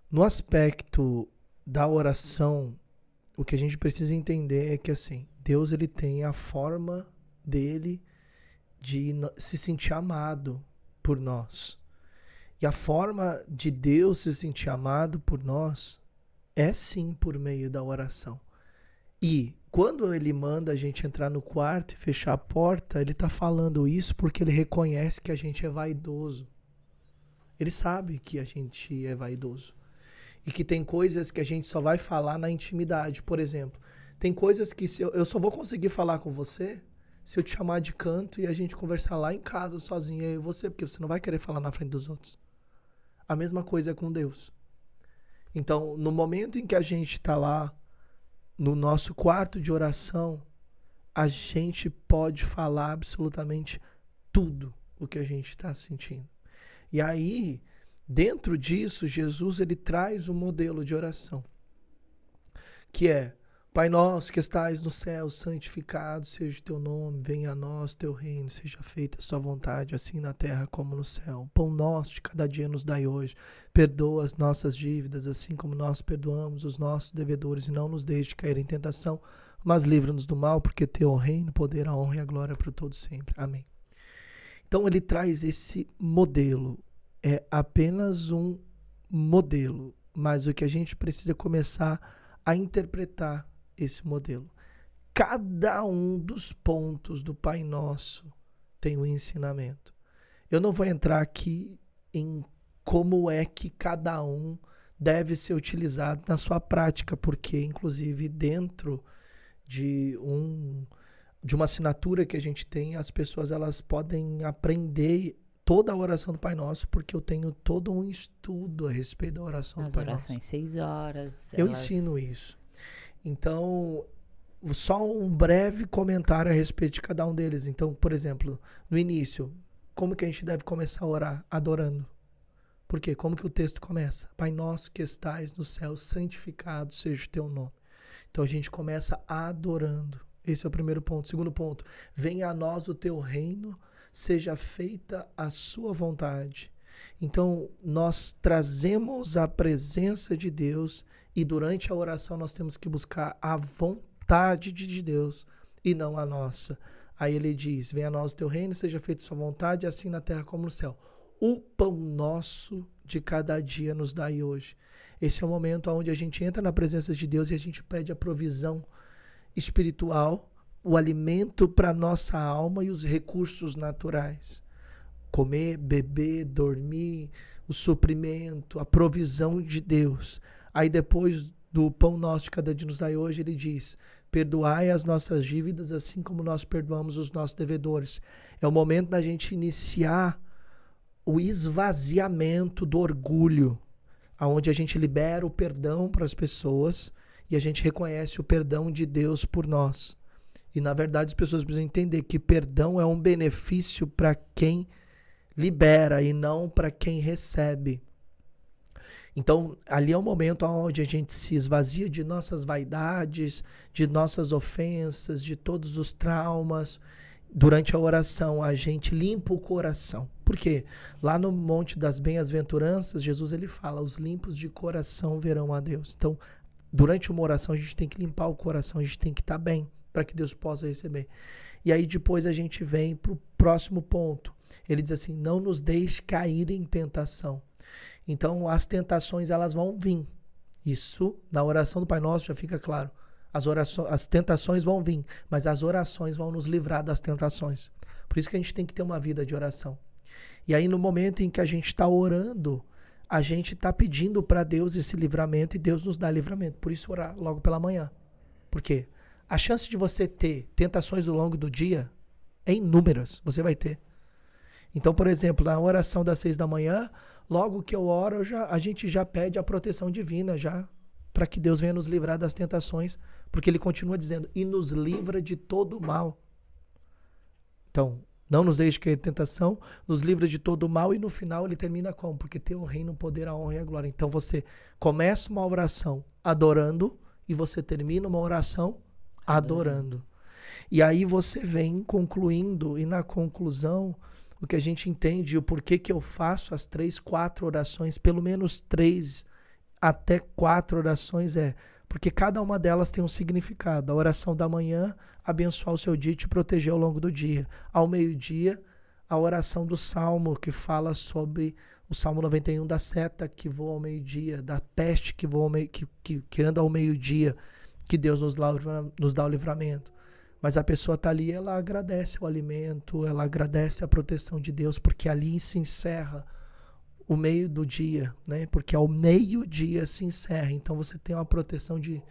No aspecto da oração, o que a gente precisa entender é que assim, Deus ele tem a forma dele de se sentir amado por nós. E a forma de Deus se sentir amado por nós é sim por meio da oração. E quando ele manda a gente entrar no quarto e fechar a porta, ele está falando isso porque ele reconhece que a gente é vaidoso. Ele sabe que a gente é vaidoso. E que tem coisas que a gente só vai falar na intimidade. Por exemplo, tem coisas que eu só vou conseguir falar com você se eu te chamar de canto e a gente conversar lá em casa sozinho, eu e você, porque você não vai querer falar na frente dos outros. A mesma coisa é com Deus. Então, no momento em que a gente está lá, no nosso quarto de oração, a gente pode falar absolutamente tudo o que a gente está sentindo. E aí, dentro disso, Jesus ele traz um modelo de oração, que é: Pai nosso que estais no céu, santificado seja o teu nome, venha a nós teu reino, seja feita a sua vontade, assim na terra como no céu. O pão nosso de cada dia nos dai hoje. Perdoa as nossas dívidas, assim como nós perdoamos os nossos devedores, e não nos deixe cair em tentação, mas livra-nos do mal, porque teu é o reino, o poder, a honra e a glória para todos sempre. Amém. Então ele traz esse modelo. É apenas um modelo, mas o que a gente precisa começar a interpretar esse modelo. Cada um dos pontos do Pai Nosso tem um ensinamento. Eu não vou entrar aqui em como é que cada um deve ser utilizado na sua prática, porque inclusive dentro de uma assinatura que a gente tem, as pessoas elas podem aprender toda a oração do Pai Nosso, porque eu tenho todo um estudo a respeito da oração do Pai Nosso. As orações 6 horas. Eu ensino isso. Então, só um breve comentário a respeito de cada um deles. Então, por exemplo, no início, como que a gente deve começar a orar? Adorando. Por quê? Como que o texto começa? Pai nosso que estais no céu, santificado seja o teu nome. Então a gente começa adorando. Esse é o primeiro ponto. Segundo ponto, venha a nós o teu reino, seja feita a sua vontade. Então nós trazemos a presença de Deus e durante a oração nós temos que buscar a vontade de Deus e não a nossa. Aí ele diz, venha a nós o teu reino, seja feita a sua vontade, assim na terra como no céu. O pão nosso de cada dia nos dai hoje. Esse é o momento onde a gente entra na presença de Deus e a gente pede a provisão espiritual, o alimento para a nossa alma e os recursos naturais. Comer, beber, dormir, o suprimento, a provisão de Deus. Aí depois do pão nosso de cada dia nos dai hoje, ele diz, perdoai as nossas dívidas assim como nós perdoamos os nossos devedores. É o momento da gente iniciar o esvaziamento do orgulho, onde a gente libera o perdão para as pessoas e a gente reconhece o perdão de Deus por nós. E na verdade as pessoas precisam entender que perdão é um benefício para quem libera e não para quem recebe. Então, ali é o momento onde a gente se esvazia de nossas vaidades, de nossas ofensas, de todos os traumas. Durante a oração, a gente limpa o coração. Por quê? Lá no Monte das Bem-aventuranças, Jesus ele fala, os limpos de coração verão a Deus. Então, durante uma oração, a gente tem que limpar o coração, a gente tem que estar bem para que Deus possa receber. E aí depois a gente vem para o próximo ponto. Ele diz assim, não nos deixe cair em tentação. Então, as tentações, elas vão vir. Isso, na oração do Pai Nosso, já fica claro. As tentações vão vir, mas as orações vão nos livrar das tentações. Por isso que a gente tem que ter uma vida de oração. E aí, no momento em que a gente está orando, a gente está pedindo para Deus esse livramento e Deus nos dá livramento. Por isso, orar logo pela manhã. Por quê? A chance de você ter tentações ao longo do dia é inúmeras. Você vai ter. Então, por exemplo, na oração das 6 da manhã, logo que eu oro, a gente já pede a proteção divina, já para que Deus venha nos livrar das tentações, porque ele continua dizendo, e nos livra de todo o mal. Então, não nos deixe cair em tentação, nos livra de todo o mal, e no final ele termina como? Porque tem o reino, o poder, a honra e a glória. Então você começa uma oração adorando, e você termina uma oração adorando. E aí você vem concluindo, e na conclusão, o que a gente entende, o porquê que eu faço as 3, 4 orações, pelo menos 3 até 4 orações porque cada uma delas tem um significado. A oração da manhã, abençoar o seu dia e te proteger ao longo do dia. Ao meio-dia, a oração do Salmo, que fala sobre o Salmo 91 da seta que voa ao meio-dia, da peste que voa que anda ao meio-dia, que Deus nos dá o livramento. Mas a pessoa está ali, ela agradece o alimento, ela agradece a proteção de Deus, porque ali se encerra o meio do dia, né? Porque ao meio-dia se encerra. Então você tem uma proteção de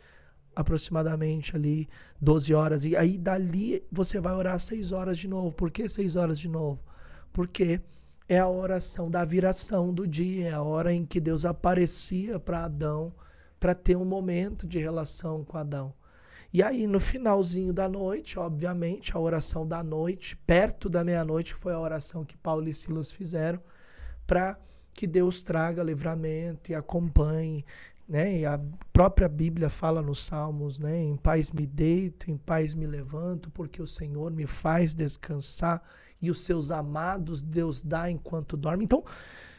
aproximadamente ali 12 horas. E aí dali você vai orar 6 horas de novo. Por que 6 horas de novo? Porque é a oração da viração do dia, é a hora em que Deus aparecia para Adão, para ter um momento de relação com Adão. E aí no finalzinho da noite, obviamente, a oração da noite, perto da meia-noite, foi a oração que Paulo e Silas fizeram para que Deus traga livramento e acompanhe, né? E a própria Bíblia fala nos Salmos, né? Em paz me deito, em paz me levanto, porque o Senhor me faz descansar e os seus amados Deus dá enquanto dorme. Então,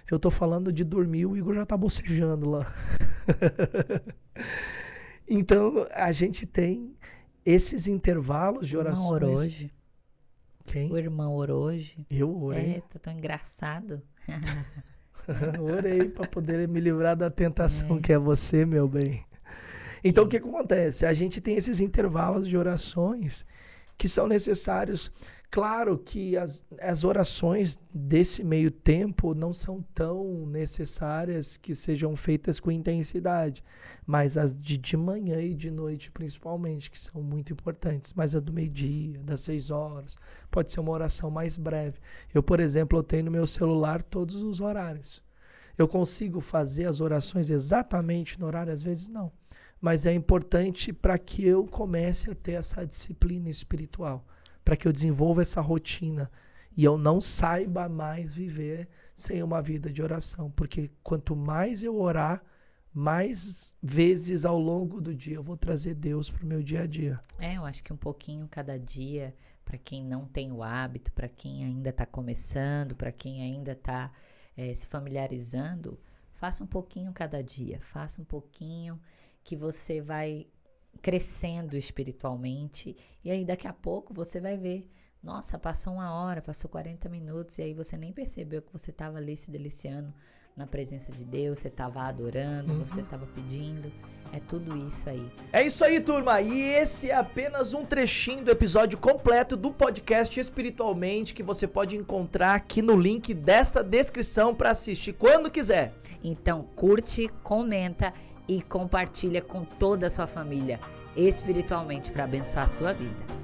eu estou falando de dormir, o Igor já está bocejando lá. Então, a gente tem esses intervalos de orações. O irmão orou hoje. Quem? O irmão orou hoje. Eu orei. Tá tão engraçado. Orei para poder me livrar da tentação que é você, meu bem. Então, o que acontece? A gente tem esses intervalos de orações que são necessários. Claro que as orações desse meio tempo não são tão necessárias que sejam feitas com intensidade, mas as de manhã e de noite principalmente, que são muito importantes, mas a do meio-dia, das 6 horas, pode ser uma oração mais breve. Eu, por exemplo, eu tenho no meu celular todos os horários. Eu consigo fazer as orações exatamente no horário? Às vezes não, mas é importante para que eu comece a ter essa disciplina espiritual, para que eu desenvolva essa rotina e eu não saiba mais viver sem uma vida de oração. Porque quanto mais eu orar, mais vezes ao longo do dia eu vou trazer Deus para o meu dia a dia. Eu acho que um pouquinho cada dia, para quem não tem o hábito, para quem ainda está começando, para quem ainda está se familiarizando, faça um pouquinho cada dia. Faça um pouquinho que você vai crescendo espiritualmente, e aí daqui a pouco você vai ver, nossa, passou 1 hora, passou 40 minutos, e aí você nem percebeu que você estava ali se deliciando na presença de Deus, você estava adorando, você estava pedindo, é tudo isso aí. É isso aí, turma, e esse é apenas um trechinho do episódio completo do podcast Espiritualmente, que você pode encontrar aqui no link dessa descrição para assistir quando quiser. Então curte, comenta e compartilha com toda a sua família espiritualmente para abençoar a sua vida.